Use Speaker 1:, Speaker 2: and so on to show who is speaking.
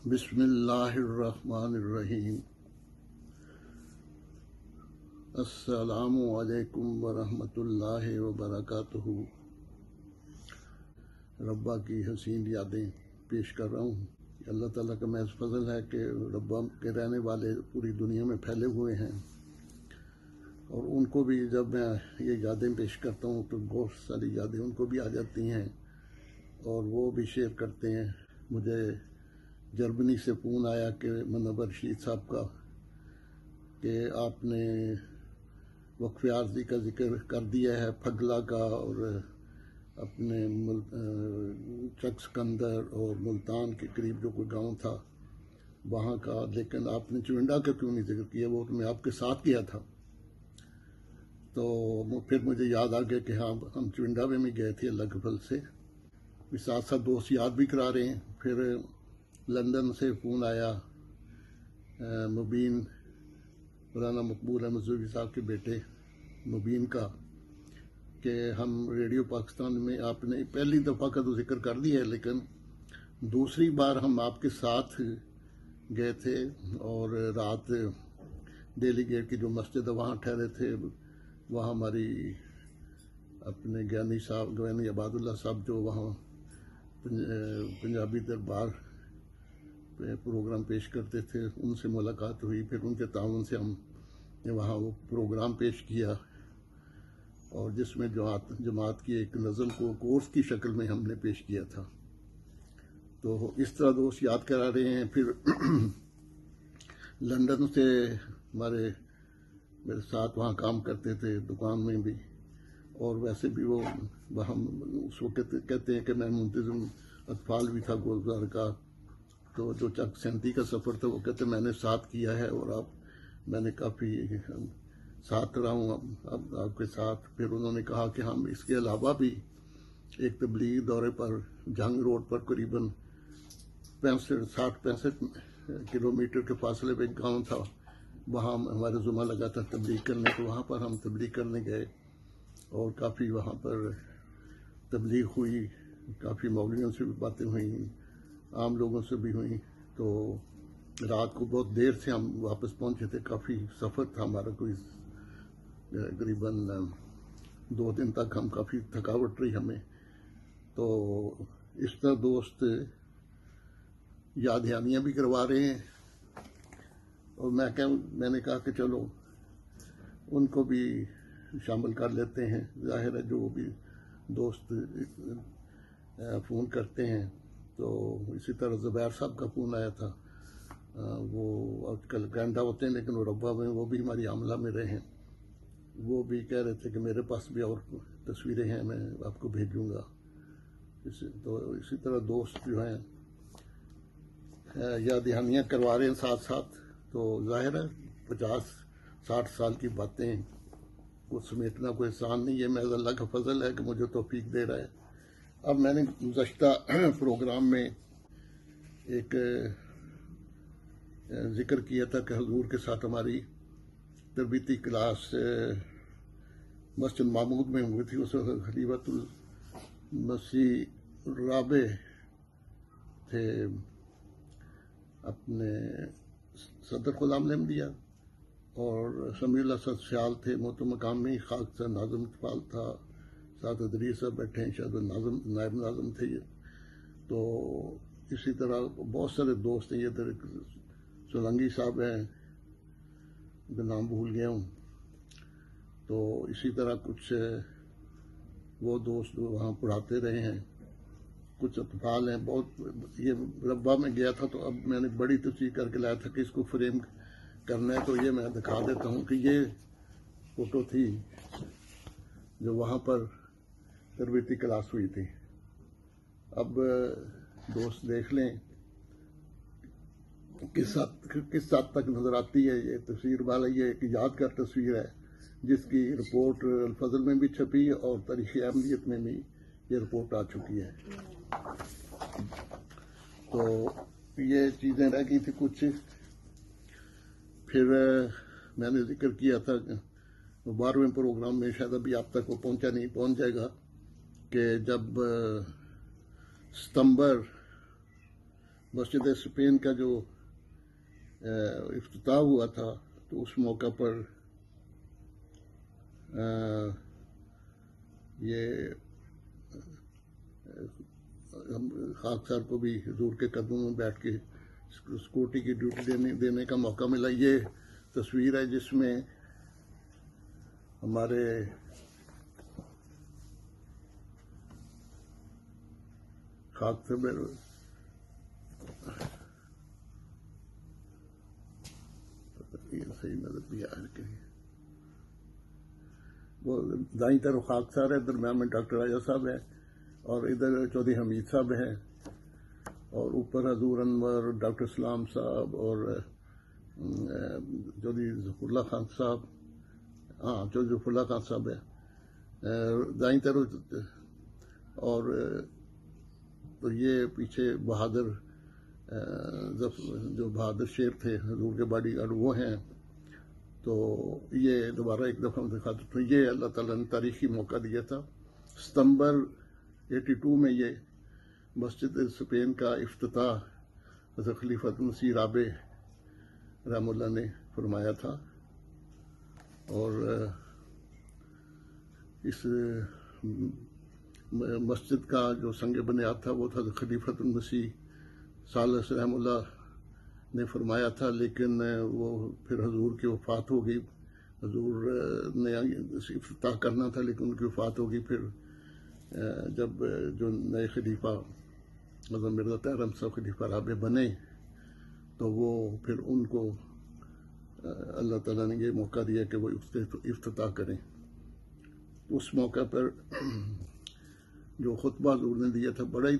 Speaker 1: بسم اللہ الرحمن الرحیم۔ السلام علیکم ورحمۃ اللہ وبرکاتہ۔ ربا کی حسین یادیں پیش کر رہا ہوں۔ اللہ تعالیٰ کا محض فضل ہے کہ ربا کے رہنے والے پوری دنیا میں پھیلے ہوئے ہیں، اور ان کو بھی جب میں یہ یادیں پیش کرتا ہوں تو بہت ساری یادیں ان کو بھی آ جاتی ہیں، اور وہ بھی شیئر کرتے ہیں۔ مجھے جرمنی سے فون آیا کہ منور رشید صاحب کا کہ آپ نے وقف عارضی کا ذکر کر دیا ہے، پھگلا کا اور اپنے چک سکندر اور ملتان کے قریب جو کوئی گاؤں تھا وہاں کا، لیکن آپ نے چونڈا کا کیوں نہیں ذکر کیا؟ وہ تو میں آپ کے ساتھ کیا تھا۔ تو پھر مجھے یاد آ گیا کہ ہاں ہم چونڈا میں گئے تھے اللہ کے فضل سے، ساتھ ساتھ دوست یاد بھی کرا رہے ہیں۔ پھر لندن سے فون آیا مبین مولانا مقبول احمد زوی صاحب کے بیٹے مبین کا کہ ہم ریڈیو پاکستان میں، آپ نے پہلی دفعہ کا تو ذکر کر دیا ہے، لیکن دوسری بار ہم آپ کے ساتھ گئے تھے اور رات ڈیلی گیٹ کی جو مسجد ہے وہاں ٹھہرے تھے۔ وہاں ہماری اپنے گیانی عباد اللہ صاحب جو وہاں پنجابی دربار پہ پروگرام پیش کرتے تھے، ان سے ملاقات ہوئی۔ پھر ان کے تعاون سے ہم نے وہاں وہ پروگرام پیش کیا، اور جس میں جماعت کی ایک نظم کو کورس کی شکل میں ہم نے پیش کیا تھا۔ تو اس طرح دوست یاد کرا رہے ہیں۔ پھر لندن سے میرے ساتھ وہاں کام کرتے تھے دکان میں بھی، اور ویسے بھی وہ وہاں اس وقت کہتے ہیں کہ میں منتظم اطفال بھی تھا گلزار کا، تو جو چک سینتی کا سفر تھا وہ کہتے میں نے ساتھ کیا ہے، اور میں نے کافی ساتھ رہا ہوں اب آپ کے ساتھ۔ پھر انہوں نے کہا کہ ہم اس کے علاوہ بھی ایک تبلیغی دورے پر جنگ روڈ پر قریباً 65 کلومیٹر کے فاصلے پہ ایک گاؤں تھا، وہاں ہمارا زمرہ لگا تھا تبلیغ کرنے، تو وہاں پر ہم تبلیغ کرنے گئے، اور کافی وہاں پر تبلیغ ہوئی، کافی مولویوں سے بھی باتیں ہوئیں، عام لوگوں سے بھی ہوئیں۔ تو رات کو بہت دیر سے ہم واپس پہنچے تھے، کافی سفر تھا ہمارا، کوئی قریباً 2 دن تک ہم کافی تھکاوٹ رہی ہمیں۔ تو اس طرح دوست یاد دہانیاں بھی کروا رہے ہیں، اور میں نے کہا کہ چلو ان کو بھی شامل کر لیتے ہیں۔ ظاہر ہے جو بھی دوست فون کرتے ہیں، تو اسی طرح زبیر صاحب کا فون آیا تھا، وہ آج کل کینیڈا ہوتے ہیں لیکن وہ ربا میں، وہ بھی ہماری عاملہ میں رہے ہیں۔ وہ بھی کہہ رہے تھے کہ میرے پاس بھی اور تصویریں ہیں، میں آپ کو بھیجوں گا۔ تو اسی طرح دوست جو ہیں یاد دہانیاں کروا رہے ہیں ساتھ ساتھ۔ تو ظاہر ہے 50-60 سال کی باتیں کو سمیٹنا کوئی آسان نہیں ہے، محض اللہ کا فضل ہے کہ مجھے توفیق دے رہا ہے۔ اب میں نے گزشتہ پروگرام میں ایک ذکر کیا تھا کہ حضور کے ساتھ ہماری تربیتی کلاس مسجد محمود میں ہوئی تھی۔ اس وقت خلیفۃ المسیح الرابع تھے، اپنے صدر غلام احمدیہ، اور سمیع اللہ صد سیال تھے، مقامی خاک سے ناظم اقبال تھا، ساتھ ادریس صاحب بیٹھے ہیں، شاید نائب ناظم تھے یہ۔ تو اسی طرح بہت سارے دوست ہیں، یہ ادھر سولنگی صاحب ہیں، ان کا نام بھول گیا ہوں۔ تو اسی طرح کچھ وہ دوست جو وہاں پڑھاتے رہے ہیں، کچھ اطفال ہیں۔ بہت یہ ربا میں گیا تھا تو اب میں نے بڑی تصویر کر کے لایا تھا کہ اس کو فریم کرنا ہے، تو یہ میں دکھا دیتا ہوں کہ یہ فوٹو تھی جو وہاں پر تربیتی کلاس ہوئی تھی۔ اب دوست دیکھ لیں کس حد تک نظر آتی ہے یہ تصویر والا۔ یہ ایک یادگار تصویر ہے جس کی رپورٹ الفضل میں بھی چھپی اور تاریخ احمدیت میں بھی یہ رپورٹ آ چکی ہے۔ تو یہ چیزیں رہ گئی تھی کچھ۔ پھر میں نے ذکر کیا تھا 12ویں پروگرام میں، شاید ابھی آپ تک وہ پہنچا نہیں، پہنچ جائے گا، کہ جب ستمبر مسجد اسپین کا جو افتتاح ہوا تھا تو اس موقع پر یہ ہم خاکسار کو بھی حضور کے قدموں میں بیٹھ کے سیکورٹی کی ڈیوٹی دینے کا موقع ملا. یہ تصویر ہے جس میں ہمارے خاک سے صحیح نظر بھی آ رہی ہے. وہ دائیں طرف خاکسار ہے, درمیان میں ڈاکٹر راجہ صاحب ہے, اور ادھر چودھری حمید صاحب ہیں, اور اوپر حضور انور, ڈاکٹر اسلام صاحب اور چودھری ظفر اللہ خان صاحب, چودھری ظفر اللہ خان صاحب ہے دائیں طرف. اور تو یہ پیچھے بہادر جو بہادر شیر تھے حضور کے باڈی گارڈ وہ ہیں. تو یہ دوبارہ ایک دفعہ دکھاتا تو یہ اللہ تعالیٰ نے تاریخی موقع دیا تھا. ستمبر 82 میں یہ مسجد اسپین کا افتتاح حضرت خلیفۃ المسیح رابع رحمہ اللہ نے فرمایا تھا. اور اس مسجد کا جو سنگ بنیاد تھا وہ تھا خلیفۃ المسیح ثالث رحمہ اللہ نے فرمایا تھا, لیکن وہ پھر حضور کی وفات ہو گئی. حضور نے افتتاح کرنا تھا لیکن ان کی وفات ہو گئی. پھر جب جو نئے خلیفہ حضرت مرزا طاہر احمد صاحب خلیفہ رابع بنے تو وہ پھر ان کو اللہ تعالیٰ نے یہ موقع دیا کہ وہ افتتاح کریں. اس موقع پر جو خطبہ حضور نے دیا تھا بڑا ہی